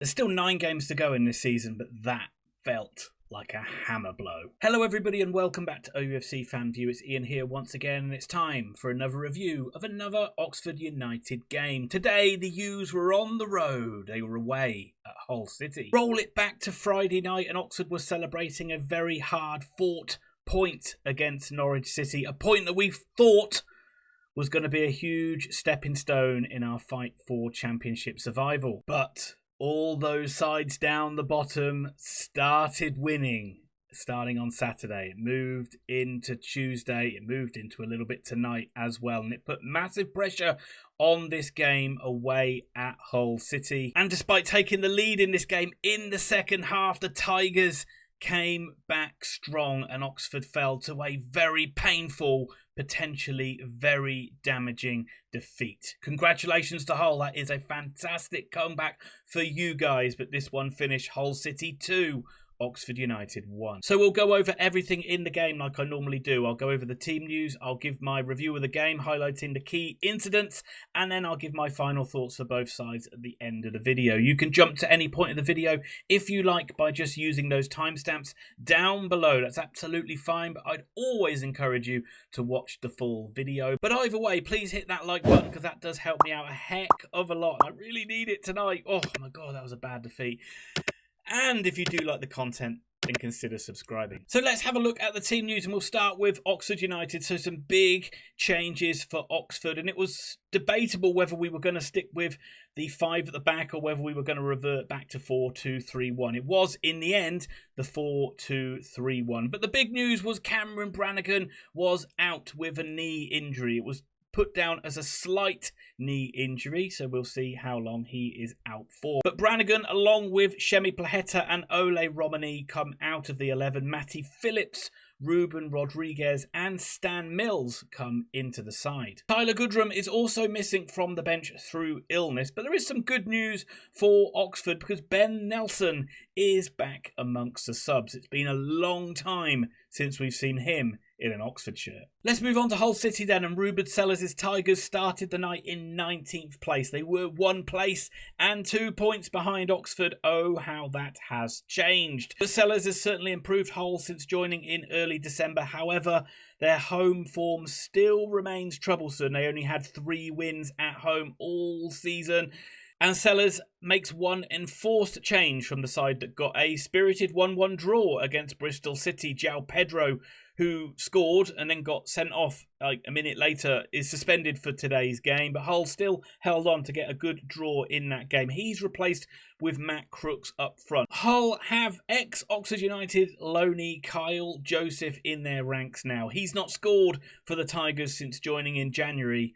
There's still 9 games to go in this season, but that felt like a hammer blow. Hello everybody and welcome back to OUFC Fan View. It's Ian here once again and it's time for another review of another Oxford United game. Today the U's were on the road. They were away at Hull City. Roll it back to Friday night and Oxford was celebrating a very hard fought point against Norwich City. A point that we thought was going to be a huge stepping stone in our fight for Championship survival. But all those sides down the bottom started winning starting on Saturday. It moved into Tuesday. It moved into a little bit tonight as well. And it put massive pressure on this game away at Hull City. And despite taking the lead in this game in the second half, the Tigers came back strong and Oxford fell to a very painful, potentially very damaging defeat. Congratulations to Hull. That is a fantastic comeback for you guys. But this one finished Hull City 2, Oxford United 1. So we'll go over everything in the game like I normally do. I'll go over the team news, I'll give my review of the game highlighting the key incidents, and then I'll give my final thoughts for both sides at the end of the video. You can jump to any point of the video if you like by just using those timestamps down below. That's absolutely fine, but I'd always encourage you to watch the full video. But either way, please hit that like button because that does help me out a heck of a lot. I really need it tonight. Oh my god, that was a bad defeat. And if you do like the content, then consider subscribing. So let's have a look at the team news and we'll start with Oxford United. So some big changes for Oxford, and it was debatable whether we were going to stick with the 5 at the back or whether we were going to revert back to 4-2-3-1. It was in the end the 4-2-3-1. But the big news was Cameron Brannigan was out with a knee injury. It was put down as a slight knee injury, so we'll see how long he is out for. But Brannigan, along with Shemi Plaheta and Ole Romani, come out of the 11. Matty Phillips, Ruben Rodriguez and Stan Mills come into the side. Tyler Goodrum is also missing from the bench through illness, but there is some good news for Oxford because Ben Nelson is back amongst the subs. It's been a long time since we've seen him in an Oxford shirt. Let's move on to Hull City then, and Ruben Sellers' Tigers started the night in 19th place. They were 1 place and 2 points behind Oxford. Oh, how that has changed. But Sellers has certainly improved Hull since joining in early December. However, their home form still remains troublesome. They only had 3 wins at home all season. And Sellers makes one enforced change from the side that got a spirited 1-1 draw against Bristol City. João Pedro, who scored and then got sent off like a minute later, is suspended for today's game. But Hull still held on to get a good draw in that game. He's replaced with Matt Crooks up front. Hull have ex-Oxford United loanee Kyle Joseph in their ranks now. He's not scored for the Tigers since joining in January.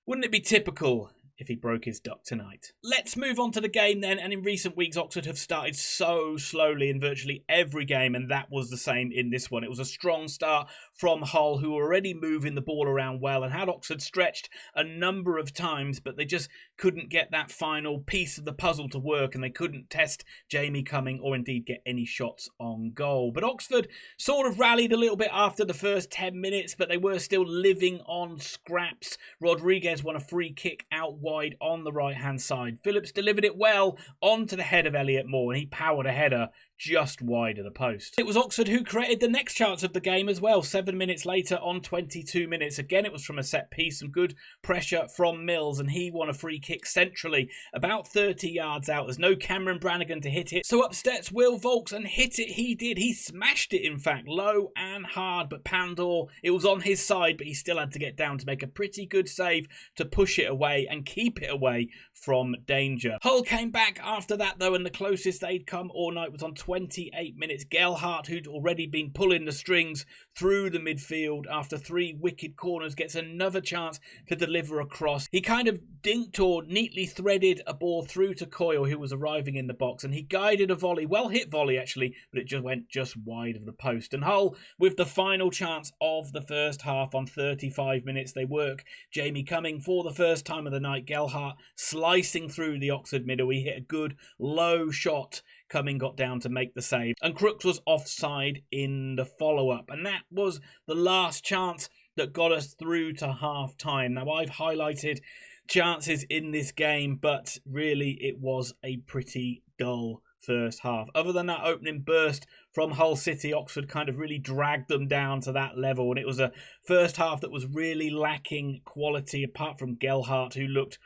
Wouldn't it be typical if he broke his duck tonight? Let's move on to the game then, and in recent weeks Oxford have started so slowly in virtually every game, and that was the same in this one. It was a strong start from Hull, who were already moving the ball around well and had Oxford stretched a number of times, but they just couldn't get that final piece of the puzzle to work, and they couldn't test Jamie Cumming or indeed get any shots on goal. But Oxford sort of rallied a little bit after the first 10 minutes, but they were still living on scraps. Rodriguez won a free kick out wide on the right hand side. Phillips delivered it well onto the head of Elliot Moore and he powered a header just wide of the post. It was Oxford who created the next chance of the game as well, 7 minutes later on 22 minutes. Again, it was from a set piece, some good pressure from Mills, and he won a free kick centrally about 30 yards out. There's no Cameron Brannigan to hit it, so up steps Will Volks and hit it he did. He smashed it, in fact, low and hard, but Pandor, it was on his side, but he still had to get down to make a pretty good save to push it away and keep it away from danger. Hull came back after that though, and the closest they'd come all night was on 28 minutes. Gelhardt, who'd already been pulling the strings through the midfield after 3 wicked corners, gets another chance to deliver a cross. He kind of dinked or neatly threaded a ball through to Coyle, who was arriving in the box, and he guided a volley, well hit volley actually, but it just went just wide of the post. And Hull, with the final chance of the first half on 35 minutes, they work Jamie Cumming for the first time of the night. Gelhardt slicing through the Oxford middle. He hit a good low shot. Cumming got down to make the save, and Crooks was offside in the follow-up, and that was the last chance that got us through to half-time. Now, I've highlighted chances in this game, but really it was a pretty dull first half. Other than that opening burst from Hull City, Oxford kind of really dragged them down to that level, and it was a first half that was really lacking quality apart from Gelhardt, who looked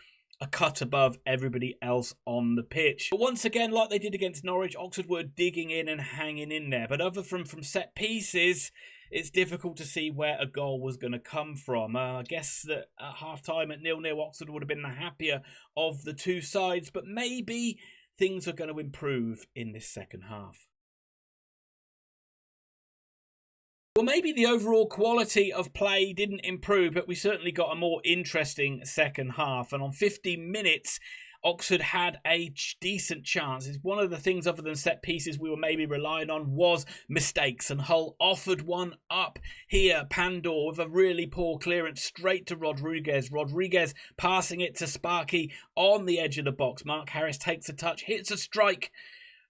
a cut above everybody else on the pitch. But once again, like they did against Norwich, Oxford were digging in and hanging in there. But other from set pieces, it's difficult to see where a goal was going to come from. I guess that at half-time at 0-0, Oxford would have been the happier of the two sides, but maybe things are going to improve in this second half. Well, maybe the overall quality of play didn't improve, but we certainly got a more interesting second half. And on 15 minutes, Oxford had a decent chance. It's one of the things other than set pieces we were maybe relying on was mistakes, and Hull offered one up here. Pandor with a really poor clearance straight to Rodriguez. Rodriguez passing it to Sparky on the edge of the box. Mark Harris takes a touch, hits a strike.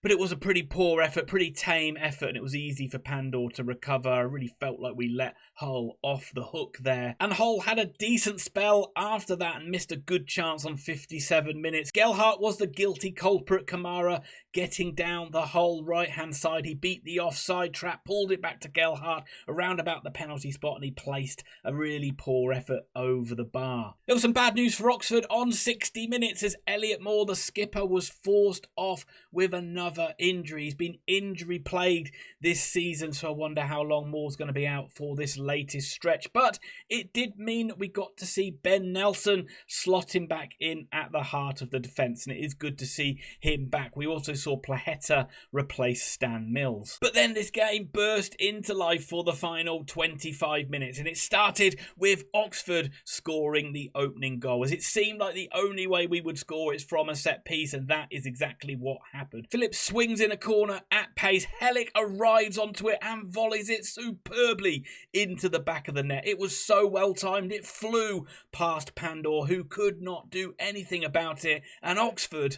But it was a pretty poor effort, pretty tame effort, and it was easy for Pandor to recover. I really felt like we let Hull off the hook there. And Hull had a decent spell after that and missed a good chance on 57 minutes. Gelhardt was the guilty culprit. Kamara getting down the Hull right-hand side. He beat the offside trap, pulled it back to Gelhardt around about the penalty spot, and he placed a really poor effort over the bar. There was some bad news for Oxford on 60 minutes as Elliot Moore, the skipper, was forced off with another injury. He's been injury plagued this season, so I wonder how long Moore's going to be out for this latest stretch. But it did mean that we got to see Ben Nelson slotting back in at the heart of the defence, and it is good to see him back. We also saw Plaheta replace Stan Mills. But then this game burst into life for the final 25 minutes, and it started with Oxford scoring the opening goal, as it seemed like the only way we would score is from a set piece, and that is exactly what happened. Phillips swings in a corner at pace. Helik arrives onto it and volleys it superbly into the back of the net. It was so well timed, it flew past Pandor, who could not do anything about it, and Oxford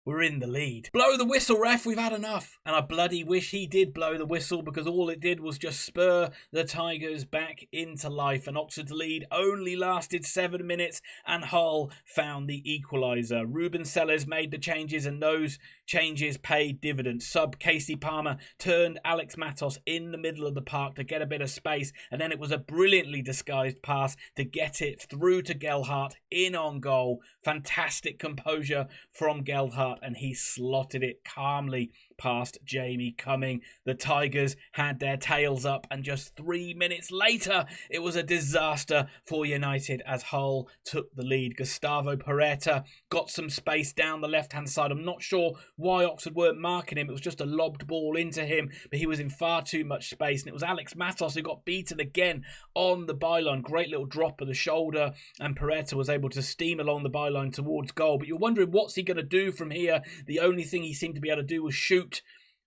were in the lead. Blow the whistle, ref, we've had enough. And I bloody wish he did blow the whistle, because all it did was just spur the Tigers back into life. And Oxford's lead only lasted 7 minutes, and Hull found the equaliser. Ruben Sellers made the changes, and those changes paid dividends. Sub Casey Palmer turned Alex Matos in the middle of the park to get a bit of space, and then it was a brilliantly disguised pass to get it through to Gelhardt in on goal. Fantastic composure from Gelhardt, and he slotted it calmly past Jamie Cumming. The Tigers had their tails up, and just 3 minutes later, it was a disaster for United as Hull took the lead. Gustavo Peretta got some space down the left-hand side. I'm not sure why Oxford weren't marking him. It was just a lobbed ball into him, but he was in far too much space, and it was Alex Matos who got beaten again on the byline. Great little drop of the shoulder, and Peretta was able to steam along the byline towards goal. But you're wondering, what's he going to do from here? The only thing he seemed to be able to do was shoot.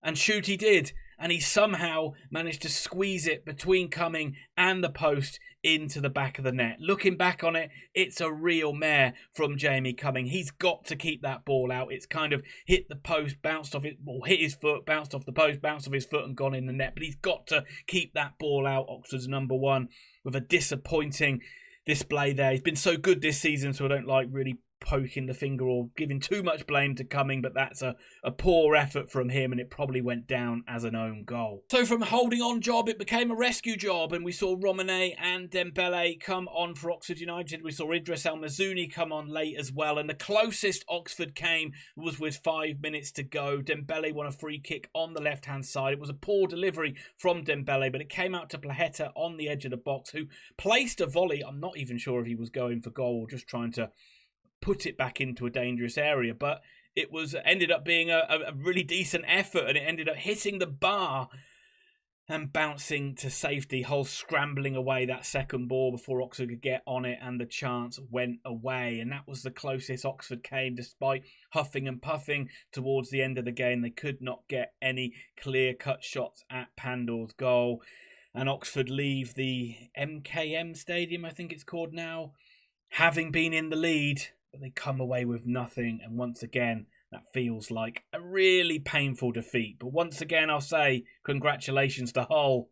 And shoot he did, and he somehow managed to squeeze it between Cumming and the post into the back of the net. Looking back on it, it's a real mare from Jamie Cumming. He's got to keep that ball out. It's kind of hit the post, bounced off it, or hit his foot, bounced off the post, bounced off his foot and gone in the net. But he's got to keep that ball out. Oxford's number one, with a disappointing display there. He's been so good this season, so I don't like really poking the finger or giving too much blame to Cumming, but that's a poor effort from him, and it probably went down as an own goal. So from a holding on job, it became a rescue job, and we saw Romane and Dembele come on for Oxford United. We saw Idris El Mazouni come on late as well, and the closest Oxford came was with 5 minutes to go. Dembele won a free kick on the left-hand side. It was a poor delivery from Dembele, but it came out to Plaheta on the edge of the box, who placed a volley. I'm not even sure if he was going for goal or just trying to put it back into a dangerous area, but it was ended up being a really decent effort, and it ended up hitting the bar and bouncing to safety. Hull scrambling away that second ball before Oxford could get on it, and the chance went away, and that was the closest Oxford came, despite huffing and puffing towards the end of the game. They could not get any clear-cut shots at Pandor's goal, and Oxford leave the MKM Stadium, I think it's called now, having been in the lead, but they come away with nothing. And once again, that feels like a really painful defeat. But once again, I'll say congratulations to Hull.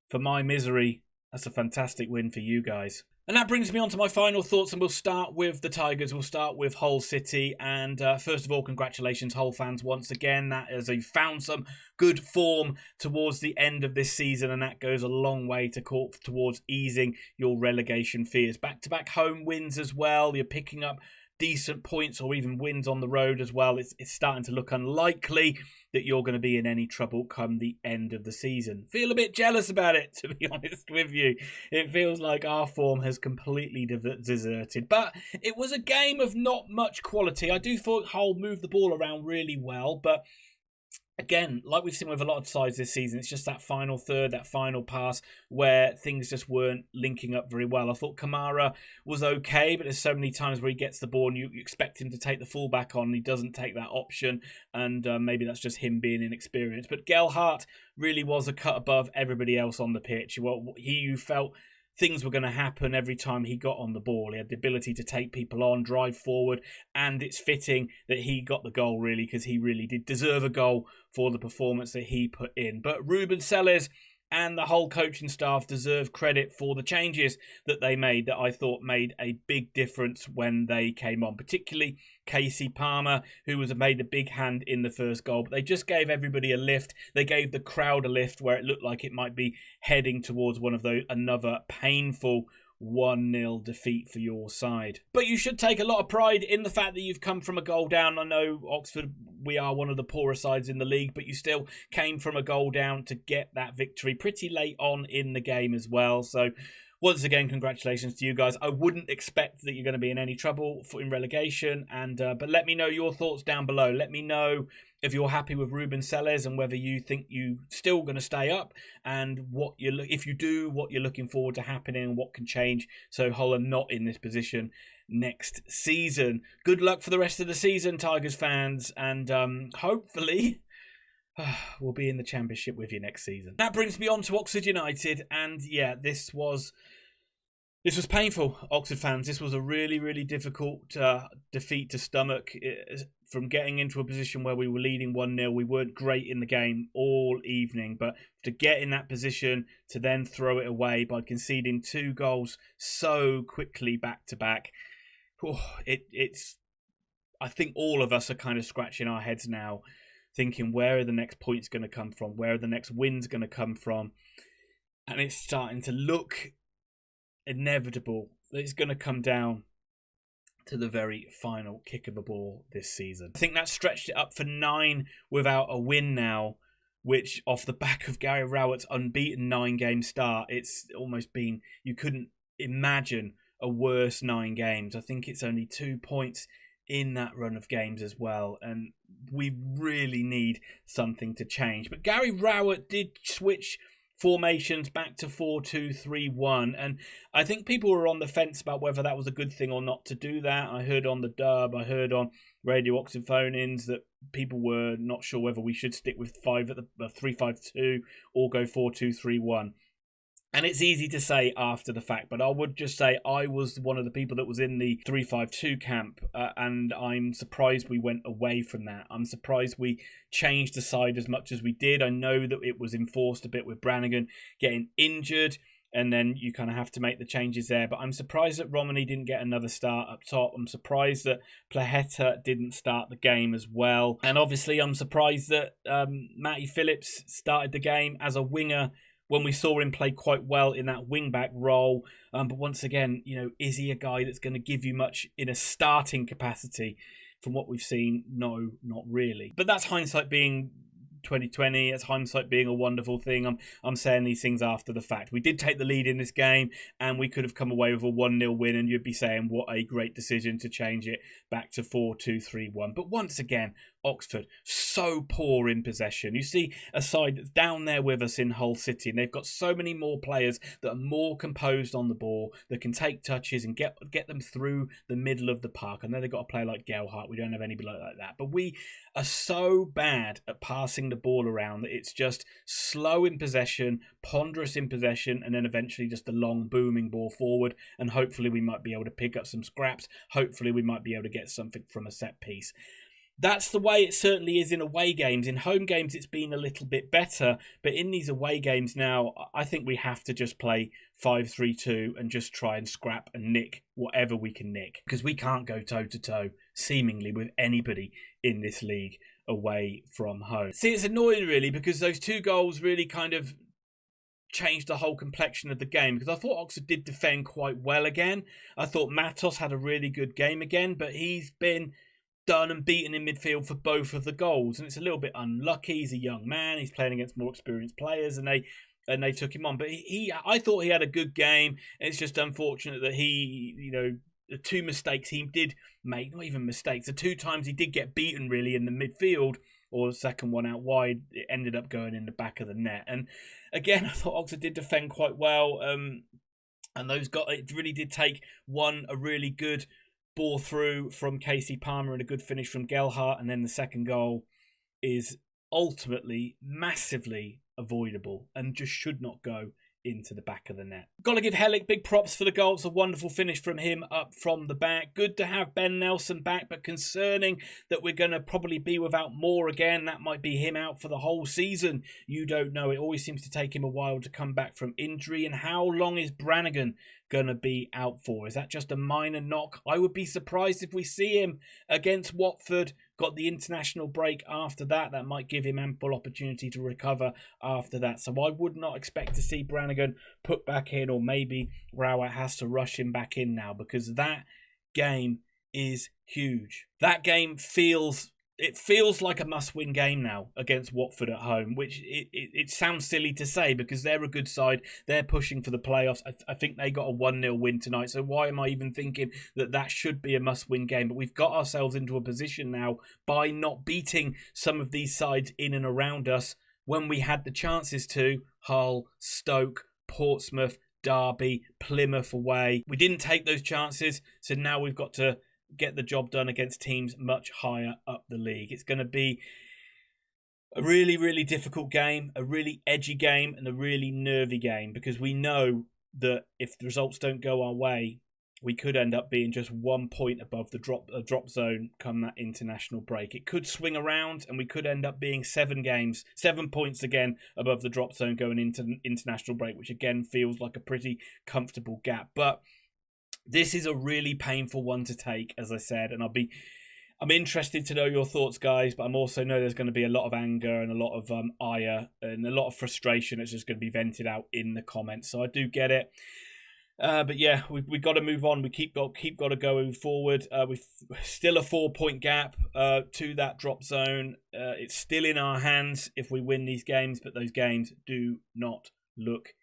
For my misery, that's a fantastic win for you guys. And that brings me on to my final thoughts, and we'll start with the Tigers. We'll start with Hull City. And first of all, congratulations, Hull fans, once again. That is, you found some good form towards the end of this season, and that goes a long way towards easing your relegation fears. Back-to-back home wins as well. You're picking up decent points or even wins on the road as well. It's starting to look unlikely that you're going to be in any trouble come the end of the season. Feel a bit jealous about it, to be honest with you. It feels like our form has completely deserted. But it was a game of not much quality. I do thought Hull moved the ball around really well, but again, like we've seen with a lot of sides this season, it's just that final third, that final pass where things just weren't linking up very well. I thought Kamara was okay, but there's so many times where he gets the ball and you expect him to take the fullback on and he doesn't take that option, and maybe that's just him being inexperienced. But Gelhardt really was a cut above everybody else on the pitch. Well, you felt things were going to happen every time he got on the ball. He had the ability to take people on, drive forward, and it's fitting that he got the goal, really, because he really did deserve a goal for the performance that he put in. But Ruben Selles and the whole coaching staff deserve credit for the changes that they made, that I thought made a big difference when they came on, particularly Casey Palmer, who made a big hand in the first goal. But they just gave everybody a lift. They gave the crowd a lift where it looked like it might be heading towards another painful 1-0 defeat for your side. But you should take a lot of pride in the fact that you've come from a goal down. I know Oxford, we are one of the poorer sides in the league, but you still came from a goal down to get that victory pretty late on in the game as well. So once again, congratulations to you guys. I wouldn't expect that you're going to be in any trouble in relegation, but let me know your thoughts down below. Let me know if you're happy with Ruben Selles and whether you think you're still going to stay up, and if you do, what you're looking forward to happening and what can change so Hull are not in this position next season. Good luck for the rest of the season, Tigers fans, and hopefully we'll be in the Championship with you next season. That brings me on to Oxford United, and yeah, this was painful, Oxford fans. This was a really, really difficult defeat to stomach. From getting into a position where we were leading 1-0, we weren't great in the game all evening, but to get in that position, to then throw it away by conceding 2 goals so quickly back to back, I think all of us are kind of scratching our heads now, thinking, where are the next points going to come from? Where are the next wins going to come from? And it's starting to look inevitable that it's going to come down to the very final kick of a ball this season. I think that stretched it up for 9 without a win now, which off the back of Gary Rowett's unbeaten 9-game start, it's almost been, you couldn't imagine a worse 9 games. I think it's only 2 points in that run of games as well, and we really need something to change. But Gary Rowett did switch formations back to 4-2-3-1, and I think people were on the fence about whether that was a good thing or not to do that. I heard on the Dub, I heard on Radio Oxford phone-ins that people were not sure whether we should stick with 3-5-2 or go 4-2-3-1. And it's easy to say after the fact, but I would just say I was one of the people that was in the 3-5-2 camp, and I'm surprised we went away from that. I'm surprised we changed the side as much as we did. I know that it was enforced a bit with Brannigan getting injured, and then you kind of have to make the changes there. But I'm surprised that Romani didn't get another start up top. I'm surprised that Plaheta didn't start the game as well. And obviously I'm surprised that Matty Phillips started the game as a winger when we saw him play quite well in that wing-back role. But once again, is he a guy that's going to give you much in a starting capacity? From what we've seen, no, not really. But that's hindsight being 2020. It's hindsight being a wonderful thing. I'm saying these things after the fact. We did take the lead in this game, and we could have come away with a 1-0 win, and you'd be saying, what a great decision to change it back to 4-2-3-1. But once again, Oxford, so poor in possession. You see a side that's down there with us in Hull City, and they've got so many more players that are more composed on the ball, that can take touches and get them through the middle of the park. I know they've got a player like Gelhardt. We don't have anybody like that. But we are so bad at passing the ball around that it's just slow in possession, ponderous in possession, and then eventually just a long booming ball forward, and hopefully we might be able to pick up some scraps. Hopefully we might be able to get something from a set piece. That's the way it certainly is in away games. In home games, it's been a little bit better. But in these away games now, I think we have to just play 5-3-2 and just try and scrap and nick whatever we can nick. Because we can't go toe-to-toe, seemingly, with anybody in this league away from home. See, it's annoying, really, because those 2 goals really kind of changed the whole complexion of the game, because I thought Oxford did defend quite well again. I thought Matos had a really good game again, but he's been done and beaten in midfield for both of the goals, and it's a little bit unlucky. He's a young man, he's playing against more experienced players, and they took him on. But I thought he had a good game. It's just unfortunate that the 2 mistakes he did make, not even mistakes, the 2 times he did get beaten really in the midfield, or the second one out wide, it ended up going in the back of the net. And again, I thought Oxford did defend quite well, and it really did take a really good ball through from Casey Palmer and a good finish from Gelhardt, and then the second goal is ultimately massively avoidable and just should not go into the back of the net. Got to give Helik big props for the goal. It's a wonderful finish from him up from the back. Good to have Ben Nelson back, but concerning that we're going to probably be without Moore again. That might be him out for the whole season. You don't know. It always seems to take him a while to come back from injury. And how long is Brannigan going to be out for? Is that just a minor knock? I would be surprised if we see him against Watford. Got the international break after that. That might give him ample opportunity to recover after that. So I would not expect to see Brannigan put back in, or maybe Rowett has to rush him back in now, because that game is huge. That game feels like a must-win game now against Watford at home, which it sounds silly to say because they're a good side. They're pushing for the playoffs. I think they got a 1-0 win tonight, so why am I even thinking that should be a must-win game? But we've got ourselves into a position now by not beating some of these sides in and around us when we had the chances to. Hull, Stoke, Portsmouth, Derby, Plymouth away. We didn't take those chances, so now we've got to get the job done against teams much higher up the league. It's going to be a really, really difficult game, a really edgy game, and a really nervy game, because we know that if the results don't go our way, we could end up being just 1 point above the drop zone come that international break. It could swing around and we could end up being 7 points again above the drop zone going into international break, which again feels like a pretty comfortable gap. But this is a really painful one to take, as I said, and I'm interested to know your thoughts, guys, but I'm also know there's going to be a lot of anger and a lot of ire and a lot of frustration that's just going to be vented out in the comments. So I do get it. But yeah, we got to move on. We keep got to go forward. We've still a 4-point gap to that drop zone. It's still in our hands if we win these games, but those games do not look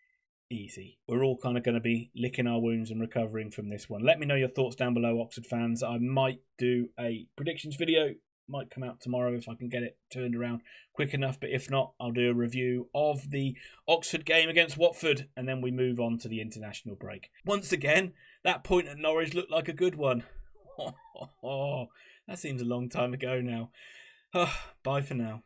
easy. We're all kind of going to be licking our wounds and recovering from this one. Let me know your thoughts down below, Oxford fans. I might do a predictions video. Might come out tomorrow if I can get it turned around quick enough, but if not, I'll do a review of the Oxford game against Watford, and then we move on to the international break. Once again, that point at Norwich looked like a good one. That seems a long time ago now. Bye for now.